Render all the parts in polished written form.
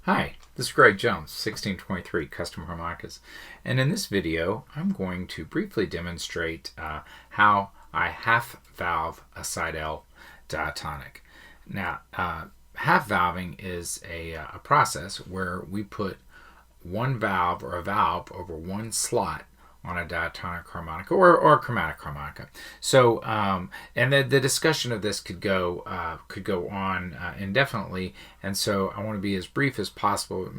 Hi, this is Greg Jones, 1623 Custom Harmonicas, and in this video I'm going to briefly demonstrate how I half valve a Seydel Diatonic. Now, half valving is a process where we put one valve or a valve over one slot on a diatonic harmonica or a chromatic harmonica. So, and the discussion of this could go on indefinitely, and so I want to be as brief as possible.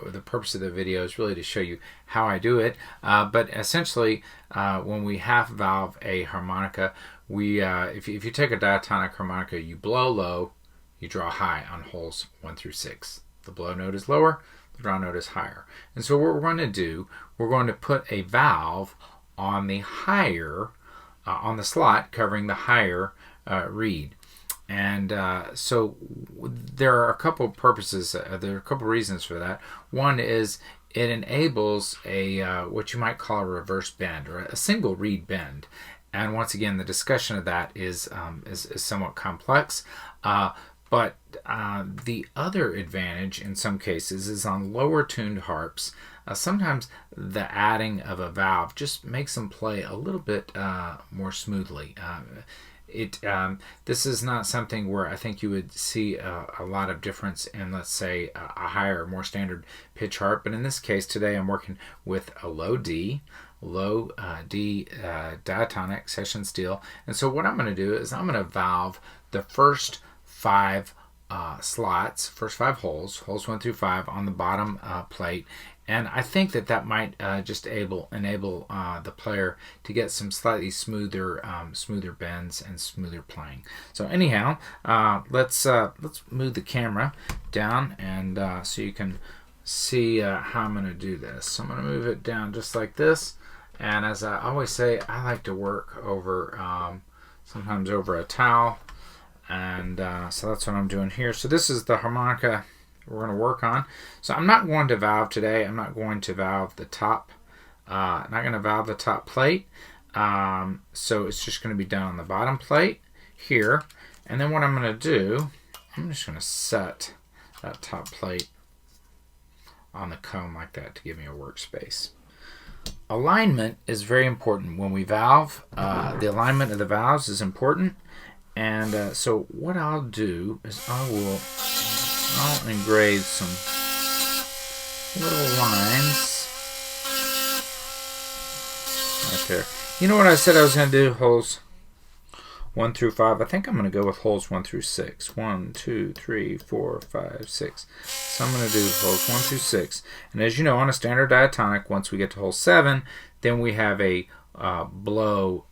The purpose of the video is really to show you how I do it. But essentially, when we half valve a harmonica, if you take a diatonic harmonica, you blow low, you draw high on holes 1 through 6. The blow note is lower, the draw note is higher. And so what we're going to do, we're going to put a valve on the higher, on the slot covering the higher reed. And so there are a couple of purposes, there are a couple of reasons for that. One is it enables a what you might call a reverse bend or a single reed bend. And once again, the discussion of that is somewhat complex. But the other advantage in some cases is on lower tuned harps. Sometimes the adding of a valve just makes them play a little bit more smoothly. This is not something where I think you would see a lot of difference in, let's say, a higher, more standard pitch harp. But in this case today, I'm working with a low D diatonic session steel. And so what I'm going to do is I'm going to valve the first 5 slots, first 5 holes 1 through 5 on the bottom plate, and I think that might just enable the player to get some slightly smoother bends and smoother playing. So anyhow, let's move the camera down and so you can see how I'm going to do this. So I'm going to move it down just like this, and as I always say, I like to work over sometimes over a towel. And so that's what I'm doing here. So this is the harmonica we're going to work on. So I'm not going to valve today. I'm not going to valve the top. I'm not going to valve the top plate. So it's just going to be done on the bottom plate here. And then what I'm going to do, I'm just going to set that top plate on the comb like that to give me a workspace. Alignment is very important when we valve. The alignment of the valves is important. And so what I'll do is I'll engrave some little lines right there. You know what I said I was going to do? Holes 1 through 5. I think I'm going to go with holes 1 through 6. 1, 2, 3, 4, 5, 6. So I'm going to do holes 1 through 6. And as you know, on a standard diatonic, once we get to hole 7, then we have a blow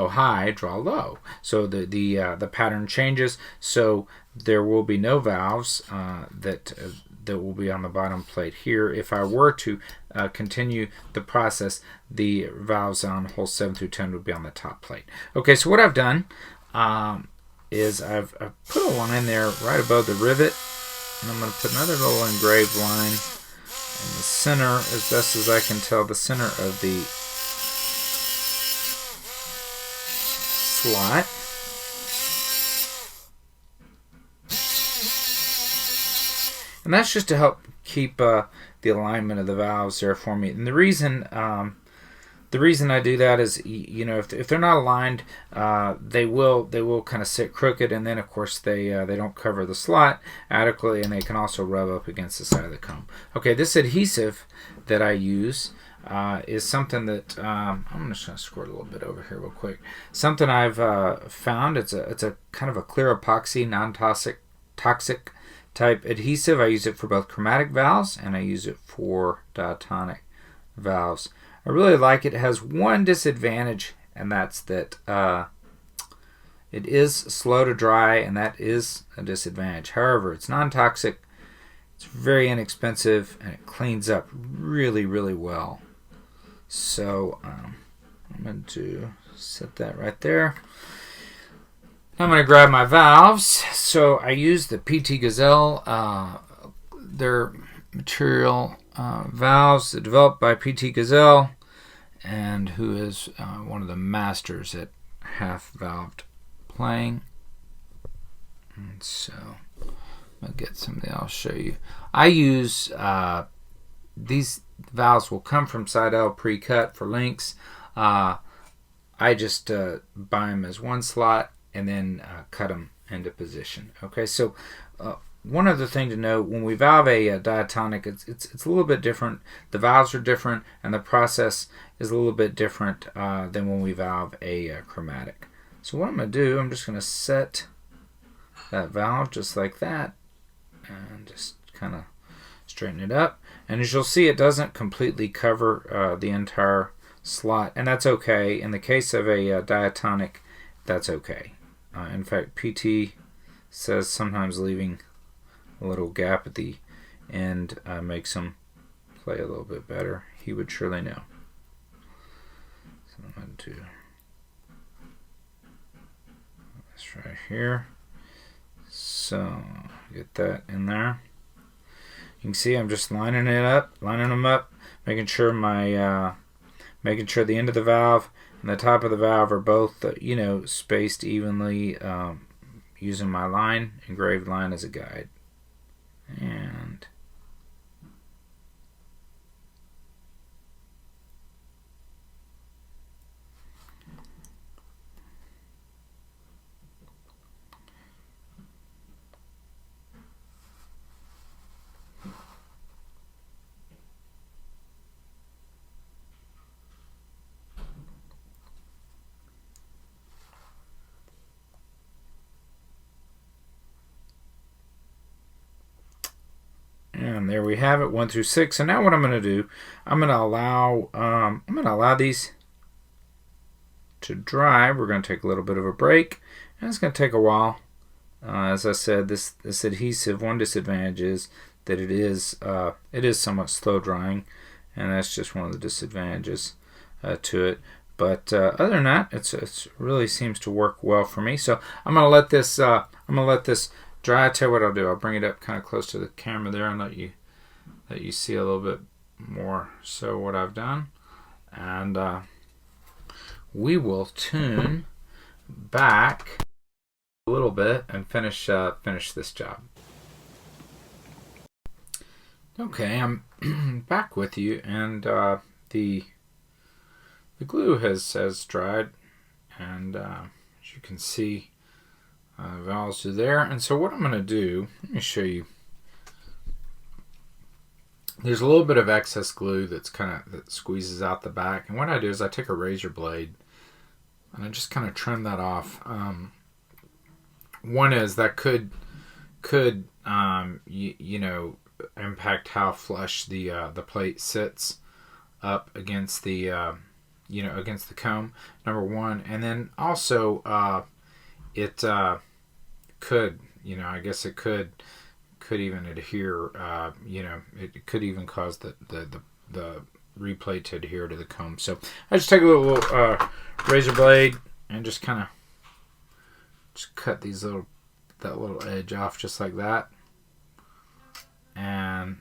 high, draw low. So the pattern changes. So there will be no valves that will be on the bottom plate here. If I were to continue the process, the valves on holes 7 through 10 would be on the top plate. Okay, so what I've done is I've put a line there right above the rivet, and I'm going to put another little engraved line in the center, as best as I can tell, the center of the slot. And that's just to help keep the alignment of the valves there for me. And the reason I do that is, you know, if they're not aligned, they will kind of sit crooked, and then of course they don't cover the slot adequately, and they can also rub up against the side of the comb. Okay, this adhesive that I use is something that I'm just going to squirt a little bit over here real quick. Something I've found. It's a kind of a clear epoxy, non-toxic type adhesive. I use it for both chromatic valves and I use it for diatonic valves. I really like it. It has one disadvantage, and that's that it is slow to dry, and that is a disadvantage. However, it's non-toxic, it's very inexpensive, and it cleans up really, really well. So I'm going to set that right there. Now I'm going to grab my valves. So I use the PT Gazelle, their material valves developed by PT Gazelle, and who is one of the masters at half valved playing. And so I'm I'll get something I'll show you. I use these valves will come from Seydel pre-cut for links. I just buy them as one slot and then cut them into position. Okay, so one other thing to note, when we valve a diatonic, it's a little bit different. The valves are different, and the process is a little bit different than when we valve a chromatic. So what I'm going to do, I'm just going to set that valve just like that, and just kind of straighten it up. And as you'll see, it doesn't completely cover the entire slot, and that's okay. In the case of a diatonic, that's okay. In fact, PT says sometimes leaving a little gap at the end makes them play a little bit better. He would surely know. So I'm going to do this right here. So get that in there. You can see I'm just lining them up, making sure the end of the valve and the top of the valve are both spaced evenly, using my engraved line as a guide. And there we have it, 1 through 6. And now what I'm going to do, I'm going to allow these to dry. We're going to take a little bit of a break, and it's going to take a while. As I said, this adhesive, one disadvantage is that it is somewhat slow drying, and that's just one of the disadvantages to it. But other than that, it really seems to work well for me. So I'm going to let this dry. I tell you what I'll do. I'll bring it up kind of close to the camera there and let you see a little bit more so what I've done. And we will tune back a little bit and finish this job. Okay, I'm back with you, and the glue has dried, and as you can see, valves are there. And so what I'm going to do, let me show you. There's a little bit of excess glue that squeezes out the back, and what I do is I take a razor blade and I just kind of trim that off. One is that could impact how flush the plate sits up against the against the comb, number one, and then also it could, I guess it could even adhere, it could even cause the replate to adhere to the comb. So I just take a little razor blade and just kind of cut that little edge off just like that, and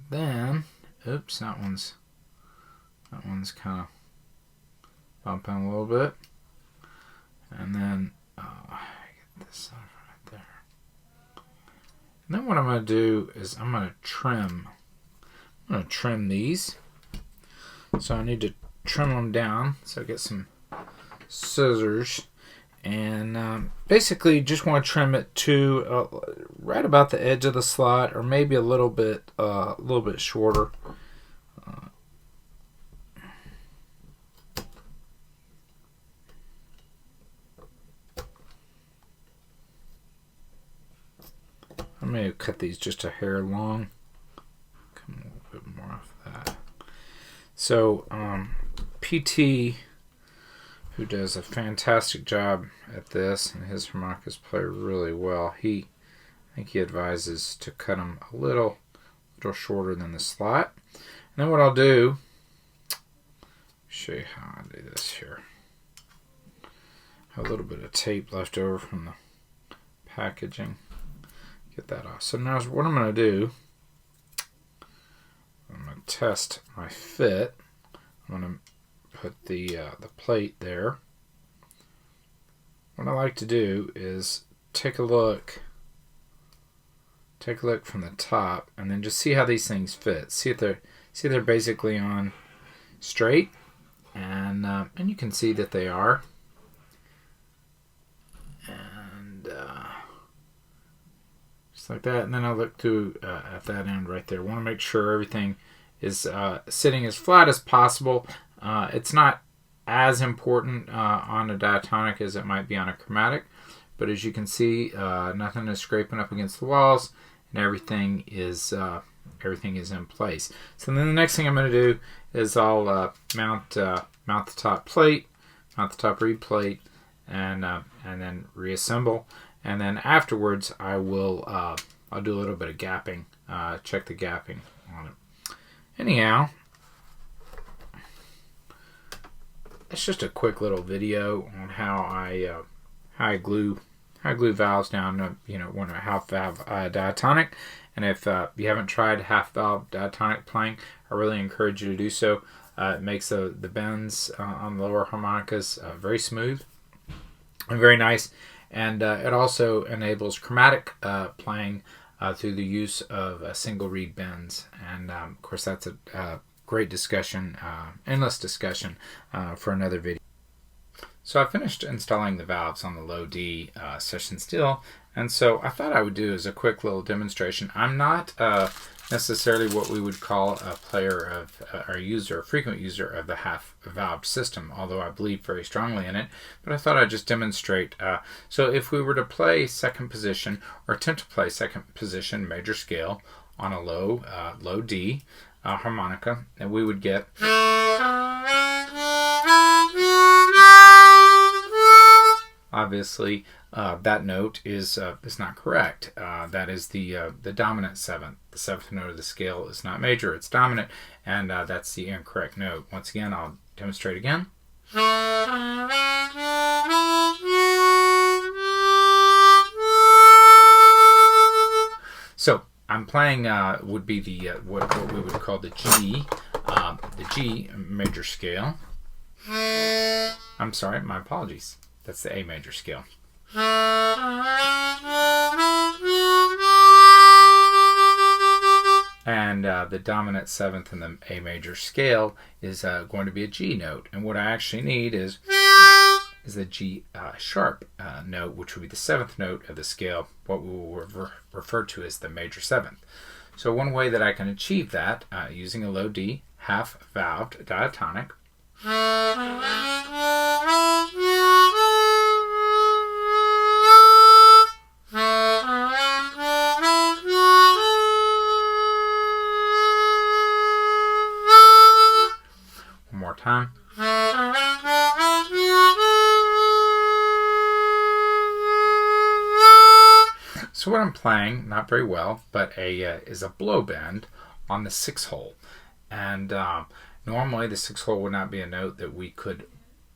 then oops, that one's kind of bumping a little bit, and then get this off right there. And then what I'm going to do is I'm going to trim these. So I need to trim them down. So I get some scissors, and basically just want to trim it to right about the edge of the slot, or maybe a little bit shorter. I may have cut these just a hair long. Come a little bit more off that. So PT, who does a fantastic job at this, and his harmonicas play really well, I think he advises to cut them a little shorter than the slot. And then what I'll do, show you how I do this here. A little bit of tape left over from the packaging. Get that off. So now what I'm going to do, I'm going to test my fit. I'm going to put the plate there. What I like to do is take a look take a look from the top, and then just see how these things fit. See if they're basically on straight, and you can see that they are. And just like that. And then I'll look through at that end right there. Want to make sure everything is sitting as flat as possible. It's not as important on a diatonic as it might be on a chromatic, but as you can see, nothing is scraping up against the walls, and everything is in place. So then the next thing I'm going to do is I'll mount the top plate, mount the top reed plate, and then reassemble. And then afterwards, I'll do a little bit of gapping, check the gapping on it. Anyhow, it's just a quick little video on how I glue valves down to when a half valve diatonic. And if you haven't tried half valve diatonic playing, I really encourage you to do so. It makes the bends on the lower harmonicas very smooth and very nice, and it also enables chromatic playing through the use of single reed bends. And of course, that's a great discussion, endless discussion for another video. So I finished installing the valves on the low D session steel, and so I thought I would do as a quick little demonstration. I'm not necessarily what we would call a player of or a frequent user of the half valved system, although I believe very strongly in it. But I thought I'd just demonstrate. So if we were to play second position, or attempt to play second position major scale on a low D harmonica, and we would get. Obviously, that note is not correct. That is the dominant seventh. The seventh note of the scale is not major; it's dominant, and that's the incorrect note. Once again, I'll demonstrate again. So I'm playing would be the what we would call the G major scale. I'm sorry, my apologies. That's the A major scale. And the dominant seventh in the A major scale is going to be a G note. And what I actually need is the G sharp note, which would be the seventh note of the scale, what we will refer to as the major seventh. So one way that I can achieve that using a low D half valved diatonic. One more time. So what I'm playing, not very well, but is a blow bend on the 6-hole. And normally the 6-hole would not be a note that we could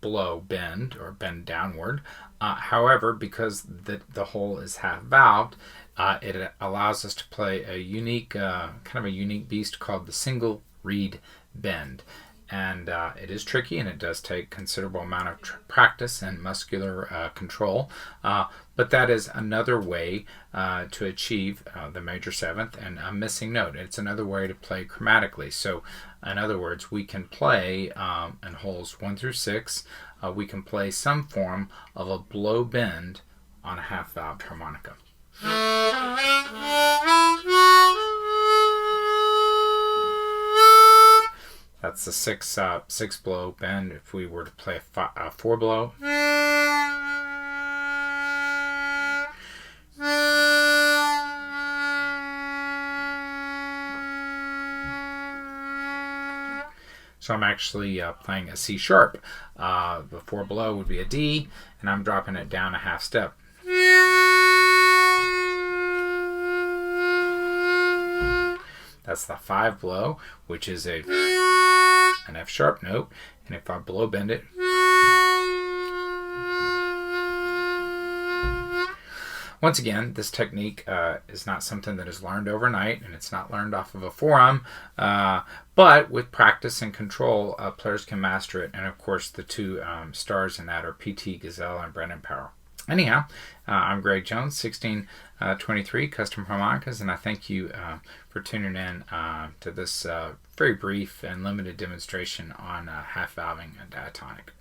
bend downward. However, because the hole is half valved, it allows us to play a unique, kind of a unique beast called the single reed bend. And it is tricky, and it does take considerable amount of practice and muscular control. But that is another way to achieve the major seventh and a missing note. It's another way to play chromatically. So, in other words, we can play in holes 1 through 6. We can play some form of a blow bend on a half-valved harmonica. That's the 6 blow bend. If we were to play a 4 blow, so I'm actually playing a C sharp. The 4 blow would be a D, and I'm dropping it down a half step. That's the 5 blow, which is an F sharp note, and if I blow bend it, once again, this technique is not something that is learned overnight, and it's not learned off of a forum, but with practice and control, players can master it. And of course, the two stars in that are P.T. Gazelle and Brendan Powell. Anyhow, I'm Greg Jones, 1623 Custom Harmonicas, and I thank you for tuning in to this very brief and limited demonstration on half valving a diatonic.